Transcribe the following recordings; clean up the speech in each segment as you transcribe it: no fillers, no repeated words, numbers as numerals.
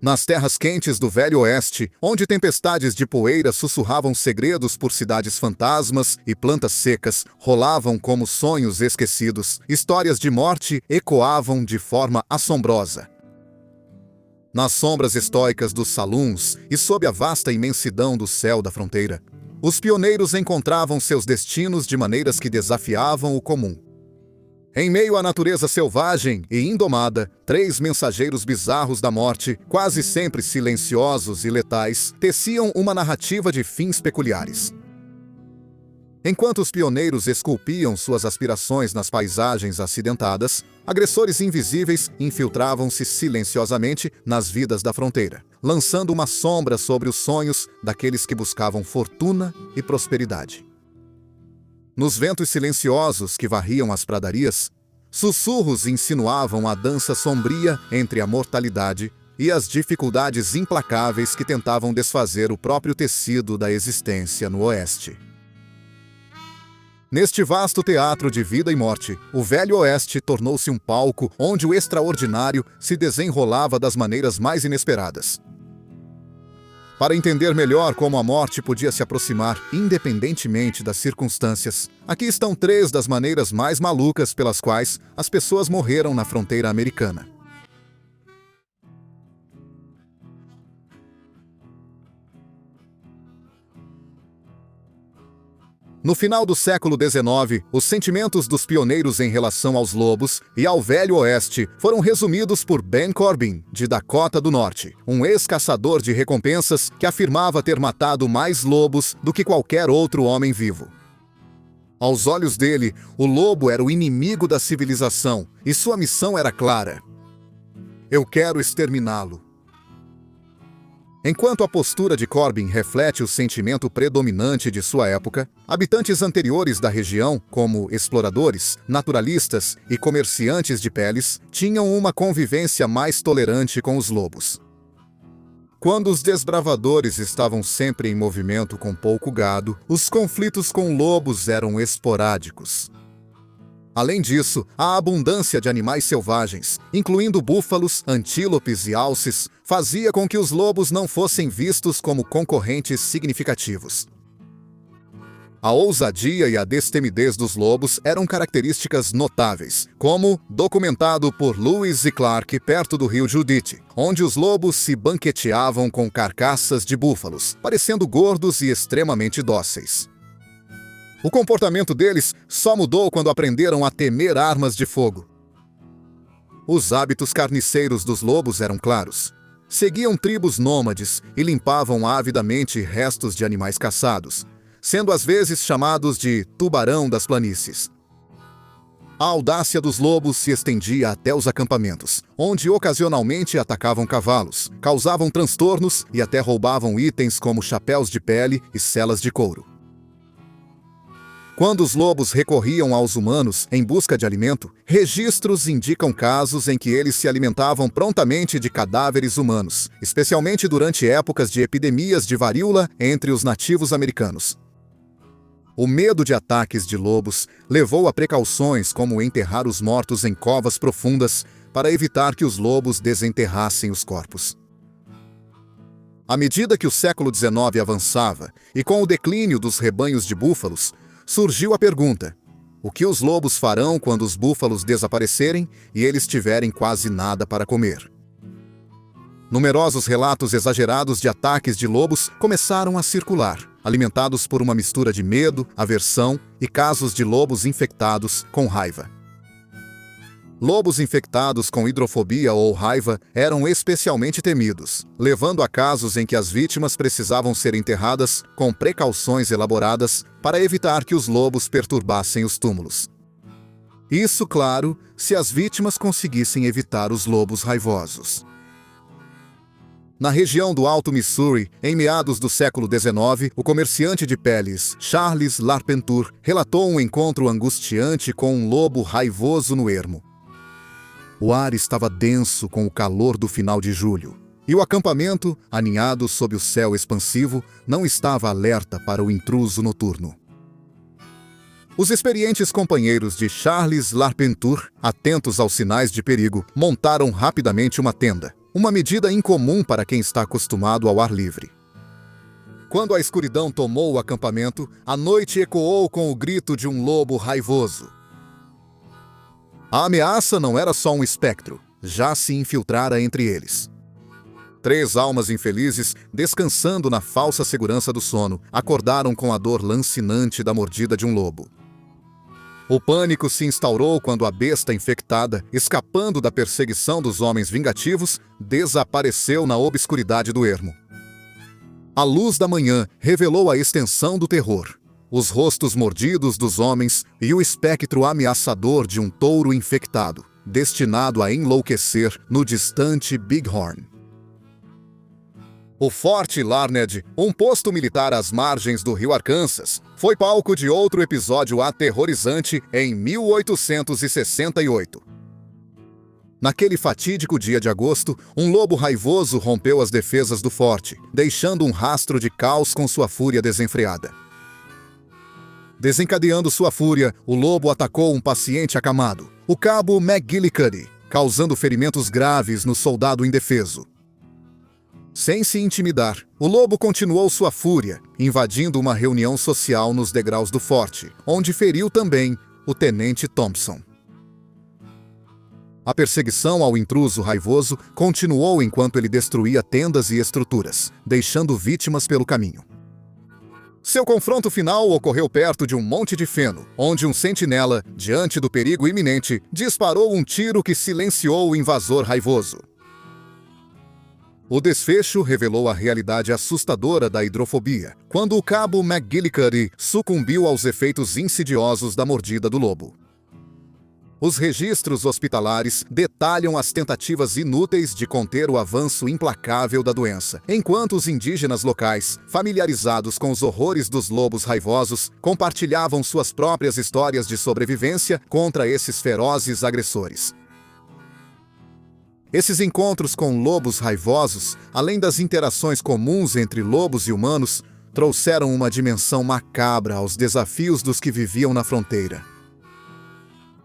Nas terras quentes do Velho Oeste, onde tempestades de poeira sussurravam segredos por cidades fantasmas e plantas secas rolavam como sonhos esquecidos, histórias de morte ecoavam de forma assombrosa. Nas sombras estoicas dos saloons e sob a vasta imensidão do céu da fronteira, os pioneiros encontravam seus destinos de maneiras que desafiavam o comum. Em meio à natureza selvagem e indomada, 3 mensageiros bizarros da morte, quase sempre silenciosos e letais, teciam uma narrativa de fins peculiares. Enquanto os pioneiros esculpiam suas aspirações nas paisagens acidentadas, agressores invisíveis infiltravam-se silenciosamente nas vidas da fronteira, lançando uma sombra sobre os sonhos daqueles que buscavam fortuna e prosperidade. Nos ventos silenciosos que varriam as pradarias, sussurros insinuavam a dança sombria entre a mortalidade e as dificuldades implacáveis que tentavam desfazer o próprio tecido da existência no Oeste. Neste vasto teatro de vida e morte, o Velho Oeste tornou-se um palco onde o extraordinário se desenrolava das maneiras mais inesperadas. Para entender melhor como a morte podia se aproximar independentemente das circunstâncias, aqui estão 3 das maneiras mais malucas pelas quais as pessoas morreram na fronteira americana. No final do século XIX, os sentimentos dos pioneiros em relação aos lobos e ao Velho Oeste foram resumidos por Ben Corbin, de Dakota do Norte, um ex-caçador de recompensas que afirmava ter matado mais lobos do que qualquer outro homem vivo. Aos olhos dele, o lobo era o inimigo da civilização e sua missão era clara: eu quero exterminá-lo. Enquanto a postura de Corbin reflete o sentimento predominante de sua época, habitantes anteriores da região, como exploradores, naturalistas e comerciantes de peles, tinham uma convivência mais tolerante com os lobos. Quando os desbravadores estavam sempre em movimento com pouco gado, os conflitos com lobos eram esporádicos. Além disso, a abundância de animais selvagens, incluindo búfalos, antílopes e alces, fazia com que os lobos não fossem vistos como concorrentes significativos. A ousadia e a destemidez dos lobos eram características notáveis, como documentado por Lewis e Clark perto do rio Judith, onde os lobos se banqueteavam com carcaças de búfalos, parecendo gordos e extremamente dóceis. O comportamento deles só mudou quando aprenderam a temer armas de fogo. Os hábitos carniceiros dos lobos eram claros. Seguiam tribos nômades e limpavam avidamente restos de animais caçados, sendo às vezes chamados de tubarão das planícies. A audácia dos lobos se estendia até os acampamentos, onde ocasionalmente atacavam cavalos, causavam transtornos e até roubavam itens como chapéus de pele e celas de couro. Quando os lobos recorriam aos humanos em busca de alimento, registros indicam casos em que eles se alimentavam prontamente de cadáveres humanos, especialmente durante épocas de epidemias de varíola entre os nativos americanos. O medo de ataques de lobos levou a precauções como enterrar os mortos em covas profundas para evitar que os lobos desenterrassem os corpos. À medida que o século XIX avançava e com o declínio dos rebanhos de búfalos, surgiu a pergunta: o que os lobos farão quando os búfalos desaparecerem e eles tiverem quase nada para comer? Numerosos relatos exagerados de ataques de lobos começaram a circular, alimentados por uma mistura de medo, aversão e casos de lobos infectados com raiva. Lobos infectados com hidrofobia ou raiva eram especialmente temidos, levando a casos em que as vítimas precisavam ser enterradas com precauções elaboradas para evitar que os lobos perturbassem os túmulos. Isso, claro, se as vítimas conseguissem evitar os lobos raivosos. Na região do Alto Missouri, em meados do século XIX, o comerciante de peles Charles Larpenteur relatou um encontro angustiante com um lobo raivoso no ermo. O ar estava denso com o calor do final de julho, e o acampamento, aninhado sob o céu expansivo, não estava alerta para o intruso noturno. Os experientes companheiros de Charles Larpenteur, atentos aos sinais de perigo, montaram rapidamente uma tenda. uma medida incomum para quem está acostumado ao ar livre. Quando a escuridão tomou o acampamento, a noite ecoou com o grito de um lobo raivoso. A ameaça não era só um espectro, já se infiltrara entre eles. 3 almas infelizes, descansando na falsa segurança do sono, acordaram com a dor lancinante da mordida de um lobo. O pânico se instaurou quando a besta infectada, escapando da perseguição dos homens vingativos, desapareceu na obscuridade do ermo. A luz da manhã revelou a extensão do terror, os rostos mordidos dos homens e o espectro ameaçador de um touro infectado, destinado a enlouquecer no distante Bighorn. O Forte Larned, um posto militar às margens do rio Arkansas, foi palco de outro episódio aterrorizante em 1868. Naquele fatídico dia de agosto, um lobo raivoso rompeu as defesas do forte, deixando um rastro de caos com sua fúria desenfreada. Desencadeando sua fúria, o lobo atacou um paciente acamado, o cabo McGillicuddy, causando ferimentos graves no soldado indefeso. Sem se intimidar, o lobo continuou sua fúria, invadindo uma reunião social nos degraus do forte, onde feriu também o tenente Thompson. A perseguição ao intruso raivoso continuou enquanto ele destruía tendas e estruturas, deixando vítimas pelo caminho. Seu confronto final ocorreu perto de um monte de feno, onde um sentinela, diante do perigo iminente, disparou um tiro que silenciou o invasor raivoso. O desfecho revelou a realidade assustadora da hidrofobia, quando o cabo McGillicuddy sucumbiu aos efeitos insidiosos da mordida do lobo. Os registros hospitalares detalham as tentativas inúteis de conter o avanço implacável da doença, enquanto os indígenas locais, familiarizados com os horrores dos lobos raivosos, compartilhavam suas próprias histórias de sobrevivência contra esses ferozes agressores. Esses encontros com lobos raivosos, além das interações comuns entre lobos e humanos, trouxeram uma dimensão macabra aos desafios dos que viviam na fronteira.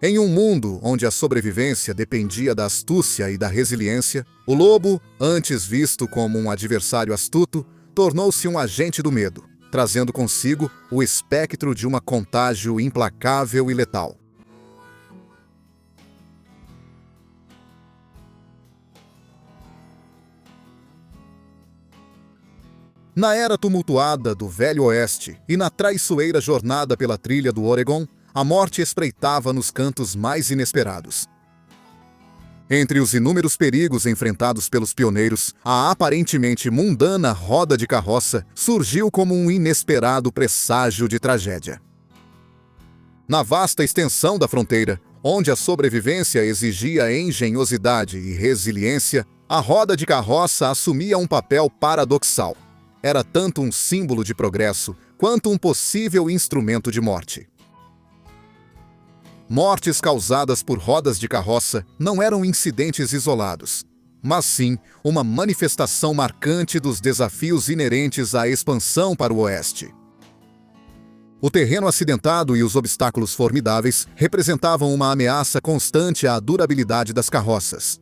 Em um mundo onde a sobrevivência dependia da astúcia e da resiliência, o lobo, antes visto como um adversário astuto, tornou-se um agente do medo, trazendo consigo o espectro de uma contágio implacável e letal. Na era tumultuada do Velho Oeste e na traiçoeira jornada pela trilha do Oregon, a morte espreitava nos cantos mais inesperados. Entre os inúmeros perigos enfrentados pelos pioneiros, a aparentemente mundana roda de carroça surgiu como um inesperado presságio de tragédia. Na vasta extensão da fronteira, onde a sobrevivência exigia engenhosidade e resiliência, a roda de carroça assumia um papel paradoxal. Era tanto um símbolo de progresso, quanto um possível instrumento de morte. Mortes causadas por rodas de carroça não eram incidentes isolados, mas sim uma manifestação marcante dos desafios inerentes à expansão para o oeste. O terreno acidentado e os obstáculos formidáveis representavam uma ameaça constante à durabilidade das carroças.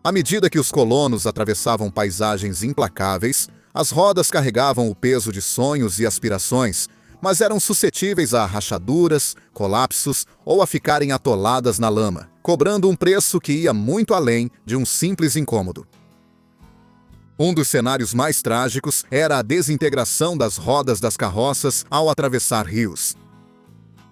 À medida que os colonos atravessavam paisagens implacáveis, as rodas carregavam o peso de sonhos e aspirações, mas eram suscetíveis a rachaduras, colapsos ou a ficarem atoladas na lama, cobrando um preço que ia muito além de um simples incômodo. Um dos cenários mais trágicos era a desintegração das rodas das carroças ao atravessar rios.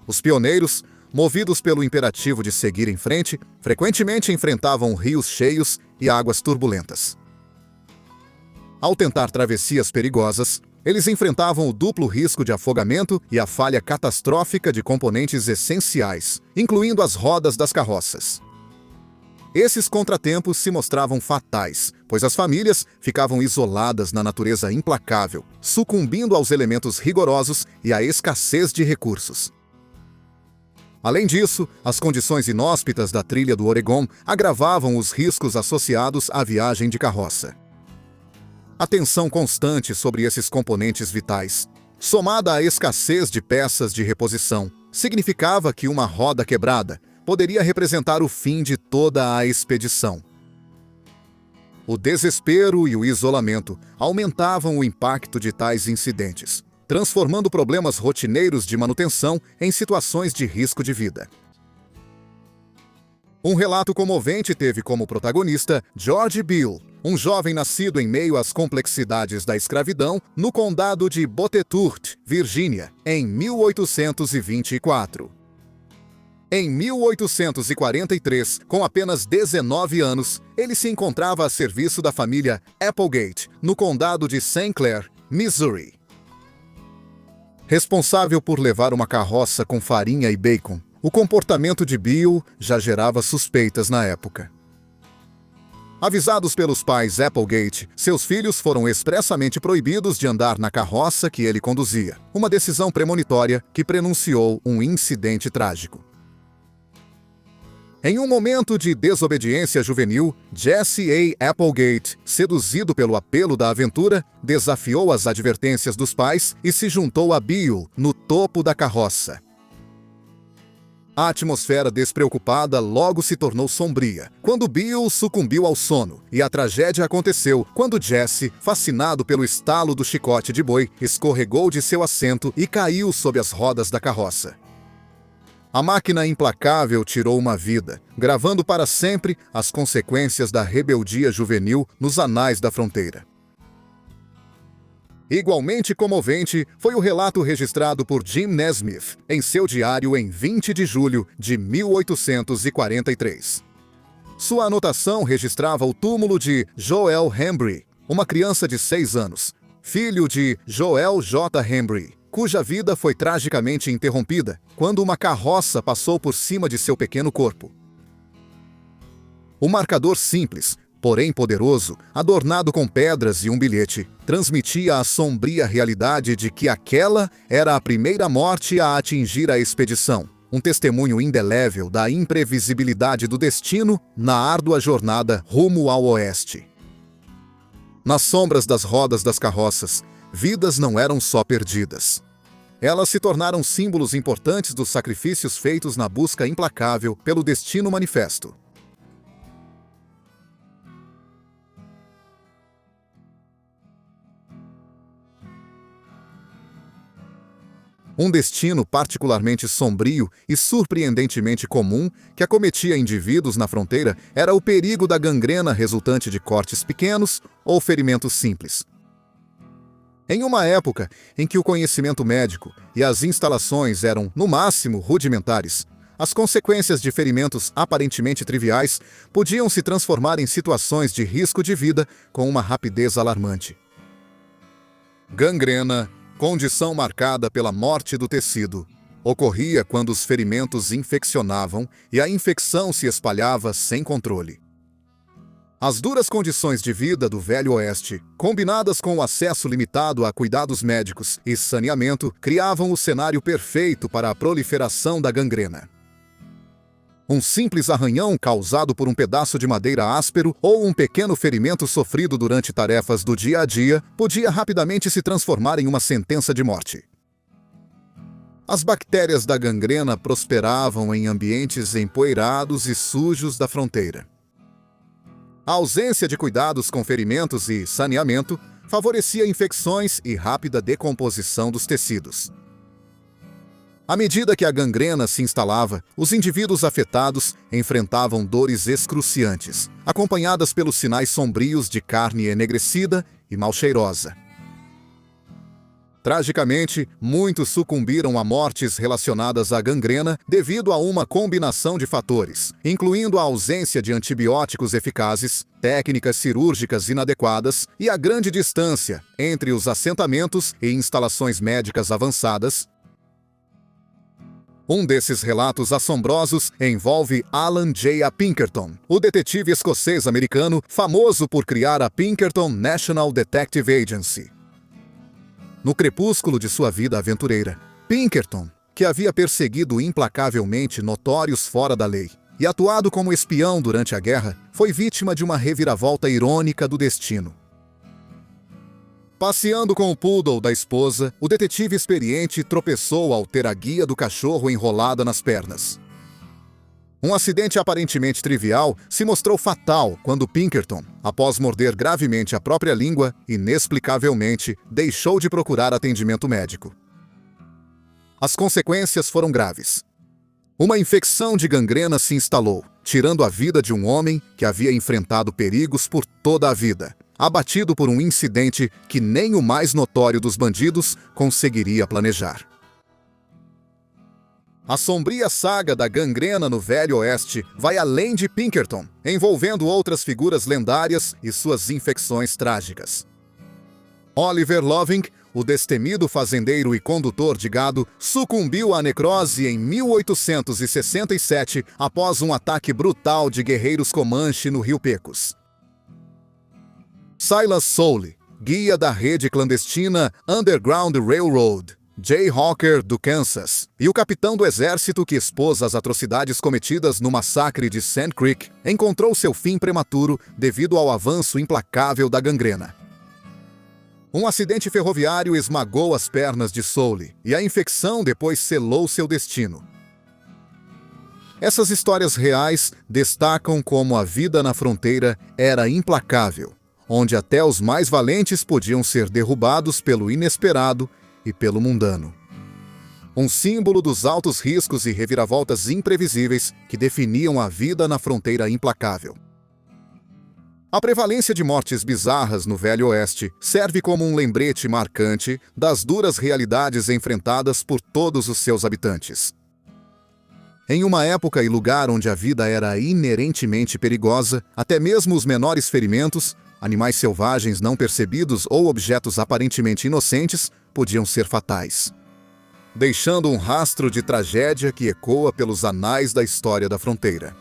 Os pioneiros, movidos pelo imperativo de seguir em frente, frequentemente enfrentavam rios cheios e águas turbulentas. Ao tentar travessias perigosas, eles enfrentavam o duplo risco de afogamento e a falha catastrófica de componentes essenciais, incluindo as rodas das carroças. Esses contratempos se mostravam fatais, pois as famílias ficavam isoladas na natureza implacável, sucumbindo aos elementos rigorosos e à escassez de recursos. Além disso, as condições inóspitas da trilha do Oregon agravavam os riscos associados à viagem de carroça. A tensão constante sobre esses componentes vitais, somada à escassez de peças de reposição, significava que uma roda quebrada poderia representar o fim de toda a expedição. O desespero e o isolamento aumentavam o impacto de tais incidentes, transformando problemas rotineiros de manutenção em situações de risco de vida. Um relato comovente teve como protagonista George Beale, um jovem nascido em meio às complexidades da escravidão no condado de Botetourt, Virgínia, em 1824. Em 1843, com apenas 19 anos, ele se encontrava a serviço da família Applegate, no condado de St. Clair, Missouri. Responsável por levar uma carroça com farinha e bacon, o comportamento de Beale já gerava suspeitas na época. Avisados pelos pais Applegate, seus filhos foram expressamente proibidos de andar na carroça que ele conduzia, uma decisão premonitória que prenunciou um incidente trágico. Em um momento de desobediência juvenil, Jesse A. Applegate, seduzido pelo apelo da aventura, desafiou as advertências dos pais e se juntou a Beale no topo da carroça. A atmosfera despreocupada logo se tornou sombria, quando Beale sucumbiu ao sono, e a tragédia aconteceu quando Jesse, fascinado pelo estalo do chicote de boi, escorregou de seu assento e caiu sob as rodas da carroça. A máquina implacável tirou uma vida, gravando para sempre as consequências da rebeldia juvenil nos anais da fronteira. Igualmente comovente foi o relato registrado por Jim Nesmith em seu diário em 20 de julho de 1843. Sua anotação registrava o túmulo de Joel Hembry, uma criança de 6 anos, filho de Joel J. Hembry, cuja vida foi tragicamente interrompida quando uma carroça passou por cima de seu pequeno corpo. O marcador simples, porém poderoso, adornado com pedras e um bilhete, transmitia a sombria realidade de que aquela era a primeira morte a atingir a expedição, um testemunho indelével da imprevisibilidade do destino na árdua jornada rumo ao oeste. Nas sombras das rodas das carroças, vidas não eram só perdidas. Elas se tornaram símbolos importantes dos sacrifícios feitos na busca implacável pelo destino manifesto. Um destino particularmente sombrio e surpreendentemente comum que acometia indivíduos na fronteira era o perigo da gangrena resultante de cortes pequenos ou ferimentos simples. Em uma época em que o conhecimento médico e as instalações eram, no máximo, rudimentares, as consequências de ferimentos aparentemente triviais podiam se transformar em situações de risco de vida com uma rapidez alarmante. Gangrena, condição marcada pela morte do tecido, ocorria quando os ferimentos infeccionavam e a infecção se espalhava sem controle. As duras condições de vida do Velho Oeste, combinadas com o acesso limitado a cuidados médicos e saneamento, criavam o cenário perfeito para a proliferação da gangrena. Um simples arranhão causado por um pedaço de madeira áspero ou um pequeno ferimento sofrido durante tarefas do dia a dia podia rapidamente se transformar em uma sentença de morte. As bactérias da gangrena prosperavam em ambientes empoeirados e sujos da fronteira. A ausência de cuidados com ferimentos e saneamento favorecia infecções e rápida decomposição dos tecidos. À medida que a gangrena se instalava, os indivíduos afetados enfrentavam dores excruciantes, acompanhadas pelos sinais sombrios de carne enegrecida e mal cheirosa. Tragicamente, muitos sucumbiram a mortes relacionadas à gangrena devido a uma combinação de fatores, incluindo a ausência de antibióticos eficazes, técnicas cirúrgicas inadequadas e a grande distância entre os assentamentos e instalações médicas avançadas. Um desses relatos assombrosos envolve Alan J. Pinkerton, o detetive escocês-americano famoso por criar a Pinkerton National Detective Agency. No crepúsculo de sua vida aventureira, Pinkerton, que havia perseguido implacavelmente notórios fora da lei e atuado como espião durante a guerra, foi vítima de uma reviravolta irônica do destino. Passeando com o poodle da esposa, o detetive experiente tropeçou ao ter a guia do cachorro enrolada nas pernas. Um acidente aparentemente trivial se mostrou fatal quando Pinkerton, após morder gravemente a própria língua, inexplicavelmente deixou de procurar atendimento médico. As consequências foram graves. Uma infecção de gangrena se instalou, tirando a vida de um homem que havia enfrentado perigos por toda a vida, abatido por um incidente que nem o mais notório dos bandidos conseguiria planejar. A sombria saga da gangrena no Velho Oeste vai além de Pinkerton, envolvendo outras figuras lendárias e suas infecções trágicas. Oliver Loving, o destemido fazendeiro e condutor de gado, sucumbiu à necrose em 1867 após um ataque brutal de guerreiros Comanche no Rio Pecos. Silas Sowley, guia da rede clandestina Underground Railroad, Jayhawker do Kansas, e o capitão do exército que expôs as atrocidades cometidas no massacre de Sand Creek, encontrou seu fim prematuro devido ao avanço implacável da gangrena. Um acidente ferroviário esmagou as pernas de Sowley, e a infecção depois selou seu destino. Essas histórias reais destacam como a vida na fronteira era implacável, onde até os mais valentes podiam ser derrubados pelo inesperado e pelo mundano. Um símbolo dos altos riscos e reviravoltas imprevisíveis que definiam a vida na fronteira implacável. A prevalência de mortes bizarras no Velho Oeste serve como um lembrete marcante das duras realidades enfrentadas por todos os seus habitantes. Em uma época e lugar onde a vida era inerentemente perigosa, até mesmo os menores ferimentos, animais selvagens não percebidos ou objetos aparentemente inocentes podiam ser fatais, deixando um rastro de tragédia que ecoa pelos anais da história da fronteira.